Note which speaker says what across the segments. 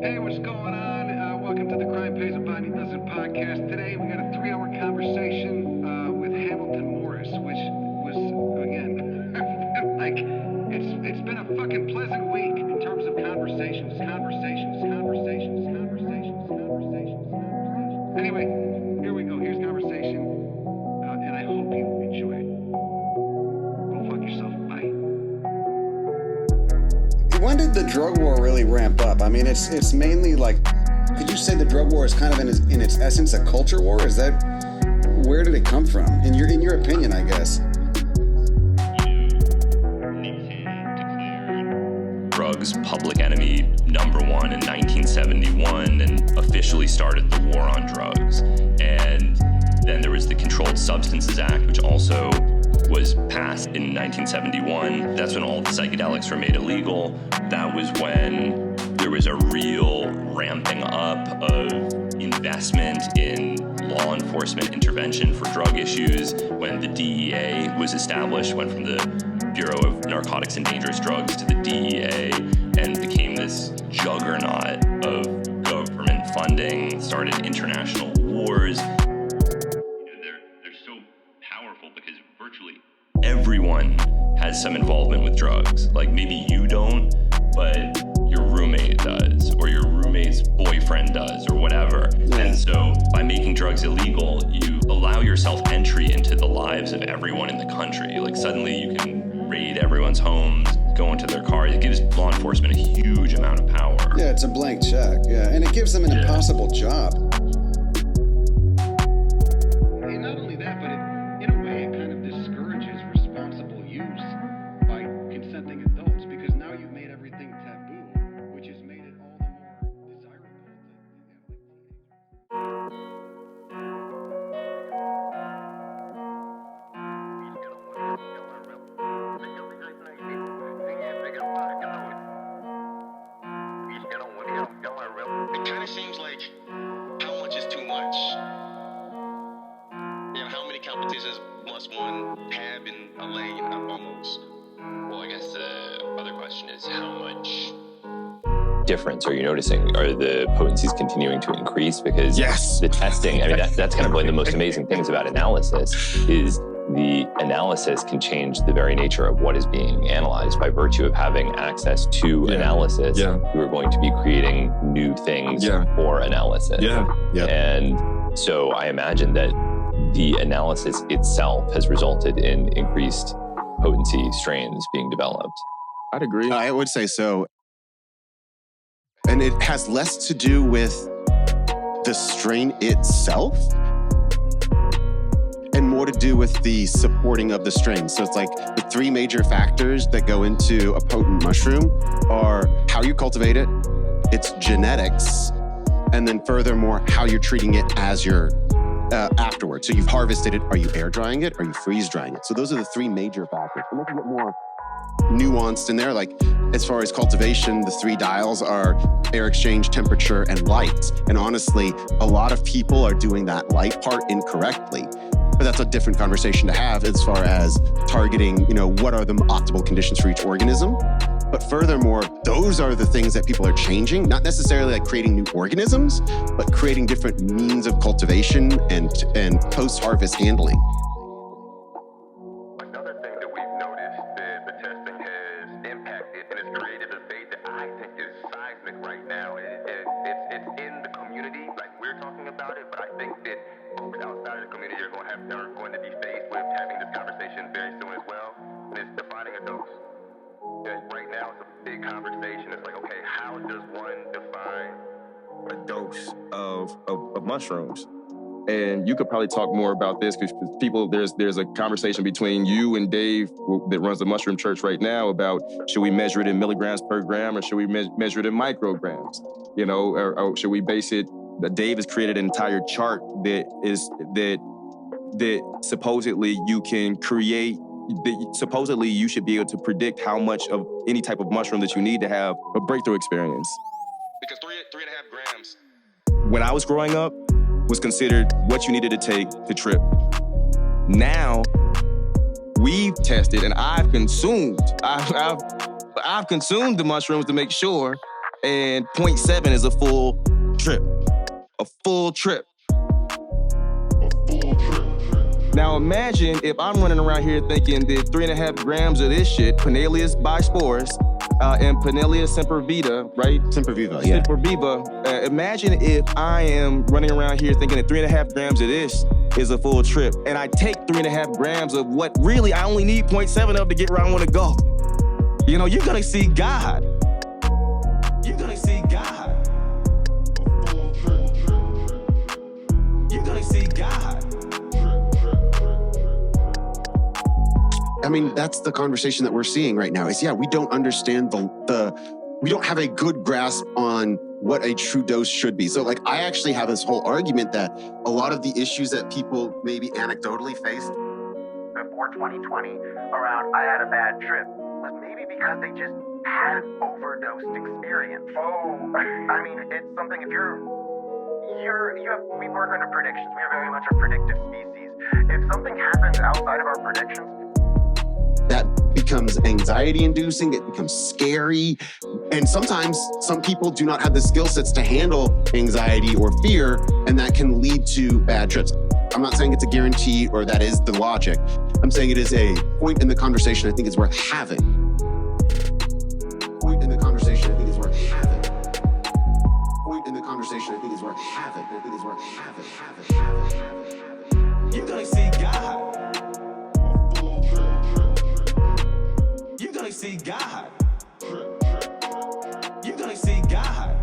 Speaker 1: Hey, what's going on? Welcome to the Crime Pays a Body Doesn't podcast. Today we got a 3-hour conversation with Hamilton Morris, which was, again, like, it's been a fucking pleasant week in terms of conversations. Anyway, here we go. Here's conversation, and I hope you enjoy it. Go fuck yourself. Bye.
Speaker 2: When did the drug war really ramp up? I mean, it's mainly like, could you say the drug war is kind of in its essence a culture war? Is that, where did it come from? In your opinion, I guess.
Speaker 3: Drugs public enemy number one in 1971 and officially started the war on drugs. And then there was the Controlled Substances Act, which also was passed in 1971. That's when all the psychedelics were made illegal. That was when there was a real ramping up of investment in law enforcement intervention for drug issues. When the DEA was established, went from the Bureau of Narcotics and Dangerous Drugs to the DEA and became this juggernaut of government funding, started international wars. They're so powerful because virtually everyone has some involvement with drugs. Like, maybe you don't, but your roommate does, or your roommate's boyfriend does, or whatever. And so by making drugs illegal, you allow yourself entry into the lives of everyone in the country. Like, suddenly you can raid everyone's homes, go into their car. It gives law enforcement a huge amount of power.
Speaker 2: Yeah, it's a blank check. Yeah, and it gives them an impossible job.
Speaker 1: And not only that, but in a way, it kind of discourages responsible use by consenting adults, because now you've made everything taboo, which has made it all the more desirable to
Speaker 4: It kind of seems like how much is too much? You know, how many competitions must one have in a lane almost?
Speaker 3: Well, I guess the other question is how much
Speaker 5: difference are you noticing? Are the potencies continuing to increase? Because
Speaker 6: Yes.
Speaker 5: the testing, I mean, that's kind of one of the most amazing things about analysis is the analysis can change the very nature of what is being analyzed by virtue of having access to analysis.
Speaker 6: Yeah.
Speaker 5: You are going to be creating new things for analysis.
Speaker 6: Yeah.
Speaker 5: And so I imagine that the analysis itself has resulted in increased potency strains being developed.
Speaker 6: I'd agree.
Speaker 7: I would say so. And it has less to do with the strain itself and more to do with the supporting of the strain. So it's like the three major factors that go into a potent mushroom are how you cultivate it, its genetics, and then furthermore, how you're treating it as you're afterwards. So you've harvested it. Are you air drying it? Are you freeze drying it? So those are the three major factors. And they can get more nuanced in there. Like, as far as cultivation, the three dials are air exchange, temperature, and light. And honestly, a lot of people are doing that light part incorrectly. But that's a different conversation to have as far as targeting, what are the optimal conditions for each organism. But furthermore, those are the things that people are changing, not necessarily like creating new organisms, but creating different means of cultivation and post-harvest handling.
Speaker 4: Another thing that we've noticed that the testing has impacted and has created a debate that I think is seismic right now. It's in the community, like we're talking about it, but I think that folks outside of the community are going to be faced with having this conversation very soon as well. And it's defining a dose. And right now, it's a big conversation. It's like, okay, how does one define
Speaker 6: a dose of mushrooms? And you could probably talk more about this because people, there's a conversation between you and Dave that runs the Mushroom Church right now about should we measure it in milligrams per gram or should we measure it in micrograms? Or should we base it? That Dave has created an entire chart that supposedly you can create. Supposedly you should be able to predict how much of any type of mushroom that you need to have a breakthrough experience.
Speaker 4: because 3.5 grams.
Speaker 6: When I was growing up, was considered what you needed to take to trip. Now, we've tested and I've consumed the mushrooms to make sure and 0.7 is a full trip. A full trip. Now imagine if I'm running around here thinking that 3.5 grams of this shit, Pinellius bispores, and Pinellia sempervita, right?
Speaker 7: Semperviva, yeah.
Speaker 6: Semperviva. Imagine if I am running around here thinking that 3.5 grams of this is a full trip, and I take 3.5 grams of what really I only need 0.7 of to get where I want to go. You know, you're gonna see God. You're gonna see God. You're gonna see God.
Speaker 7: I mean, that's the conversation that we're seeing right now is, we don't understand we don't have a good grasp on what a true dose should be. So like, I actually have this whole argument that a lot of the issues that people maybe anecdotally faced
Speaker 8: before 2020 around, I had a bad trip, was maybe because they just had an overdosed experience. I mean, it's something, if we work under predictions. We are very much a predictive species. If something happens outside of our predictions,
Speaker 7: that becomes anxiety-inducing, it becomes scary. And sometimes some people do not have the skill sets to handle anxiety or fear, and that can lead to bad trips. I'm not saying it's a guarantee or that is the logic. I'm saying it is a point in the conversation I think is worth having. Point in the conversation I think is worth having. Point in the conversation I think is worth having. I think is worth having.
Speaker 6: You're gonna see God. You're gonna see God. You're gonna see God.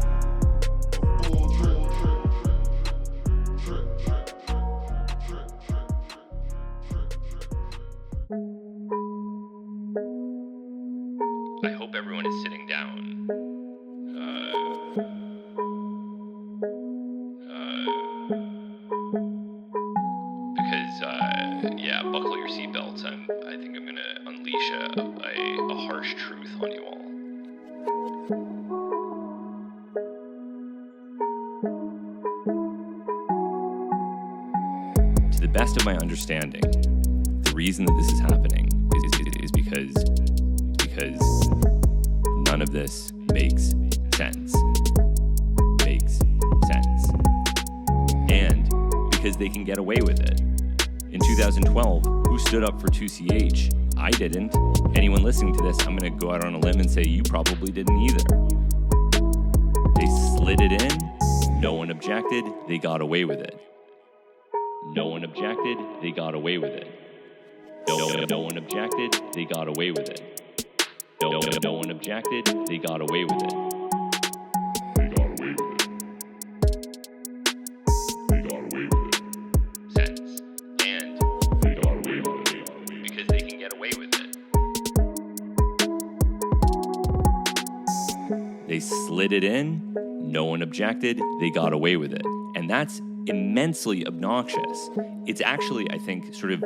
Speaker 3: I hope everyone is sitting down. Because buckle your seatbelts. I think I'm gonna unleash a harsh truth on you all. To the best of my understanding, the reason that this is happening is because none of this makes sense. And because they can get away with it. In 2012, who stood up for 2CH? I didn't. Anyone listening to this, I'm going to go out on a limb and say you probably didn't either. They slid it in. No one objected. They got away with it. No one objected. They got away with it. No one objected. They got away with it. No one objected. They got away with it. They got away with it. They got away with it. Sense. And they got away with it. Because they can get away with it. They slid it in. No one objected. They got away with it. And that's immensely obnoxious. It's actually, I think, sort of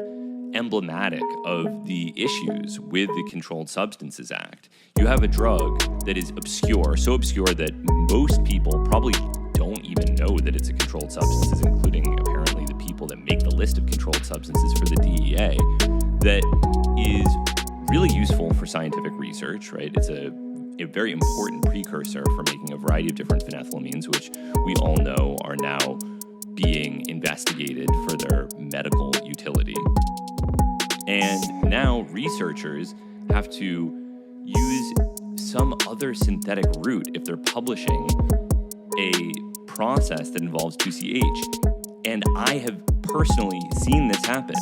Speaker 3: emblematic of the issues with the Controlled Substances Act. You have a drug that is obscure, so obscure that most people probably don't even know that it's a controlled substance, including apparently the people that make the list of controlled substances for the DEA, that is really useful for scientific research, right? It's a very important precursor for making a variety of different phenethylamines, which we all know are now being investigated for their medical utility. And now researchers have to use some other synthetic route if they're publishing a process that involves 2CH. And I have personally seen this happen.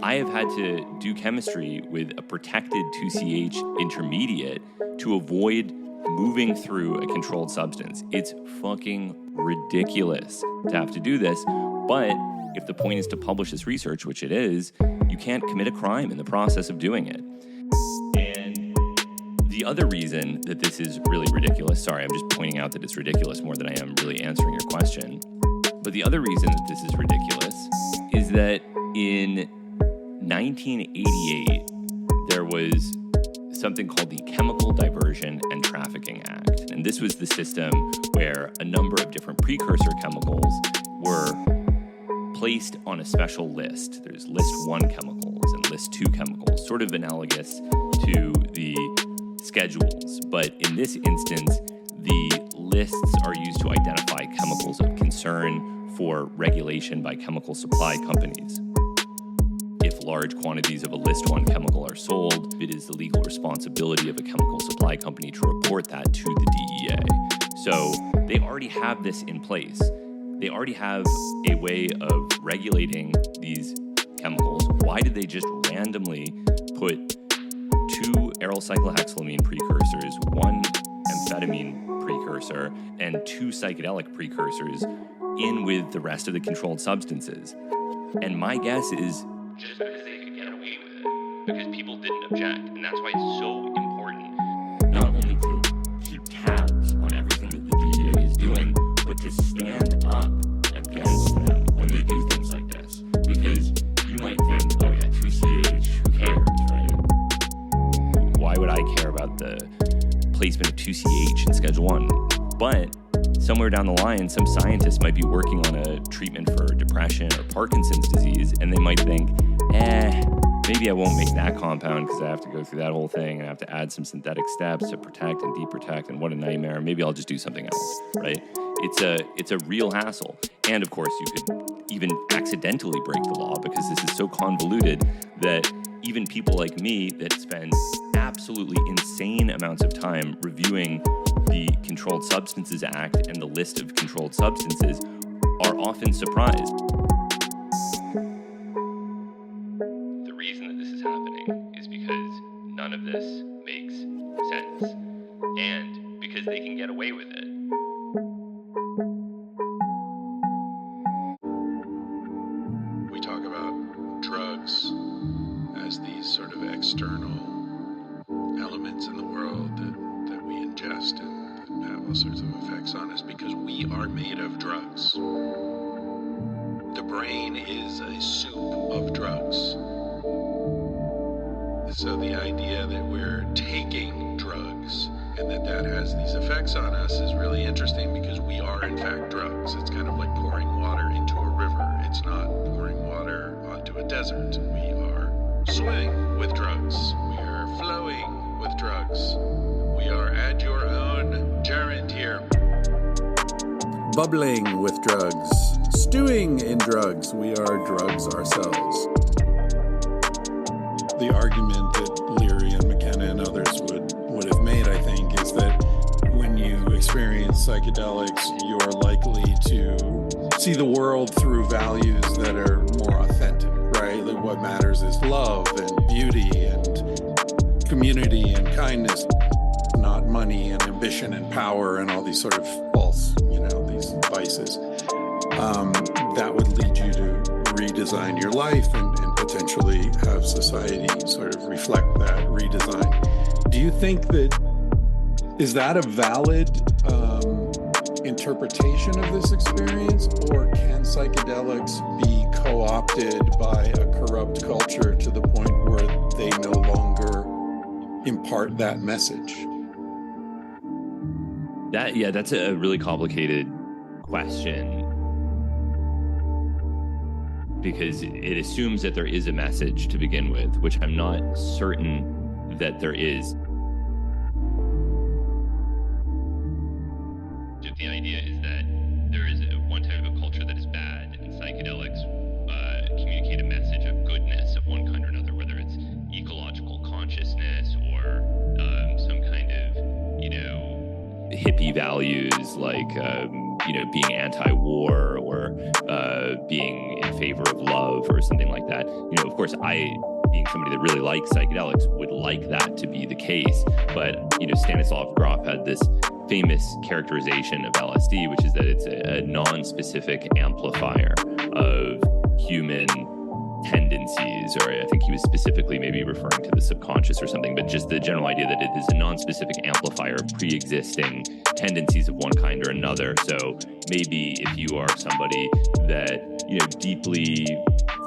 Speaker 3: I have had to do chemistry with a protected 2CH intermediate to avoid moving through a controlled substance. It's fucking ridiculous to have to do this, but if the point is to publish this research, which it is, you can't commit a crime in the process of doing it. And the other reason that this is really ridiculous, sorry, I'm just pointing out that it's ridiculous more than I am really answering your question, but the other reason that this is ridiculous is that in 1988, there was something called the Chemical Diversion and Trafficking Act. And this was the system where a number of different precursor chemicals were placed on a special list. There's list 1 chemicals and list 2 chemicals, sort of analogous to the schedules. But in this instance, the lists are used to identify chemicals of concern for regulation by chemical supply companies. If large quantities of a List 1 chemical are sold, it is the legal responsibility of a chemical supply company to report that to the DEA. So they already have this in place. They already have a way of regulating these chemicals. Why did they just randomly put 2 aryl cyclohexylamine precursors, 1 amphetamine precursor, and 2 psychedelic precursors in with the rest of the controlled substances? And my guess is just because they could get away with it, because people didn't object. And that's why it's so important not only to keep tabs on everything that the DEA is doing, but to stand up against them when they do things like this. Because you might think, oh yeah, 2CH, who cares, right? Why would I care about the placement of 2CH in Schedule 1? But somewhere down the line, some scientists might be working on a treatment for depression or Parkinson's disease, and they might think, maybe I won't make that compound because I have to go through that whole thing and I have to add some synthetic steps to protect and deprotect, and what a nightmare. Maybe I'll just do something else, right? It's a real hassle. And of course, you could even accidentally break the law because this is so convoluted that even people like me that spend absolutely insane amounts of time reviewing the Controlled Substances Act and the list of controlled substances are often surprised. The reason that this is happening is because none of this makes sense, and because they can get away with it.
Speaker 9: We talk about drugs as these sort of external elements in the world that we ingest and that have all sorts of effects on us because we are made of drugs. The brain is a soup of drugs. So the idea that we're taking drugs and that has these effects on us is really interesting because we are in fact drugs. It's kind of like pouring water into a river. It's not pouring water onto a desert. We are swimming with drugs. We are flowing with drugs. We are at your own gerund here.
Speaker 10: Bubbling with drugs. Stewing in drugs. We are drugs ourselves. The argument that Leary and McKenna and others would have made, I think, is that when you experience psychedelics, you're likely to see the world through values that are more authentic, right? Like what matters is love and beauty and community and kindness, not money and ambition and power and all these sort of false, these vices. That would lead you to redesign your life and potentially have society sort of reflect that redesign. Do you think is that a valid interpretation of this experience, or can psychedelics be co-opted by a corrupt culture to the point where they no longer impart that message?
Speaker 3: That's a really complicated question, because it assumes that there is a message to begin with, which I'm not certain that there is. The idea is that there is one type of culture that is bad, and psychedelics communicate a message of goodness of one kind or another, whether it's ecological consciousness or some kind of, hippie values like, being anti-war or being in favor of love or something like that. Of course, I, being somebody that really likes psychedelics, would like that to be the case. But, Stanislav Grof had this famous characterization of LSD, which is that it's a non-specific amplifier of human tendencies, or I think he was specifically maybe referring to the subconscious or something, but just the general idea that it is a non-specific amplifier of pre-existing tendencies of one kind or another. So maybe if you are somebody that, deeply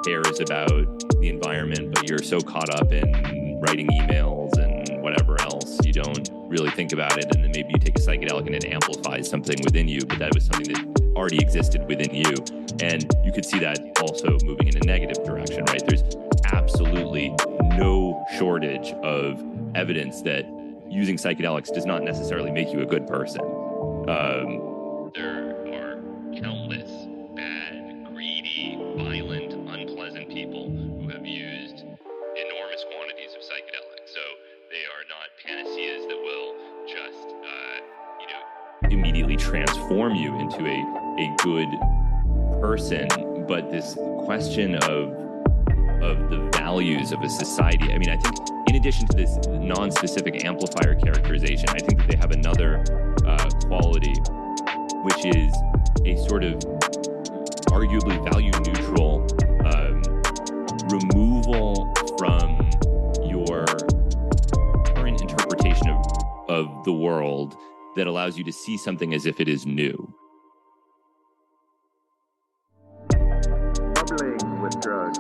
Speaker 3: cares about the environment, but you're so caught up in writing emails and whatever else, you don't really think about it, and then maybe you take a psychedelic and it amplifies something within you, but that was something that already existed within you. And you could see that also moving in a negative direction, right? There's absolutely no shortage of evidence that using psychedelics does not necessarily make you a good person. There are countless bad, greedy, violent, unpleasant people who have used enormous quantities of psychedelics. So they are not panaceas that will just, immediately transform you into a good person. But this question of the values of a society, I mean, I think in addition to this non-specific amplifier characterization, I think that they have another quality, which is a sort of arguably value-neutral removal from your current interpretation of the world that allows you to see something as if it is new.
Speaker 8: Bubbling with drugs,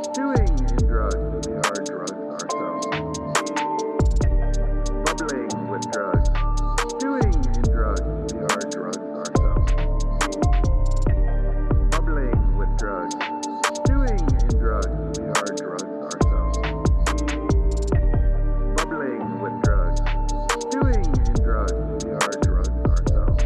Speaker 8: stewing in drugs, we are drugs ourselves. Bubbling with drugs, stewing in drugs, we are drugs ourselves. Bubbling with drugs, stewing in drugs, we are drugs ourselves. Bubbling with drugs, stewing in drugs, we are drugs ourselves.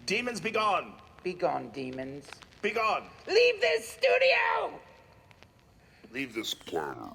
Speaker 11: Demons, be gone!
Speaker 12: Be gone, demons.
Speaker 11: Be gone!
Speaker 12: Leave this studio!
Speaker 11: Leave this planet.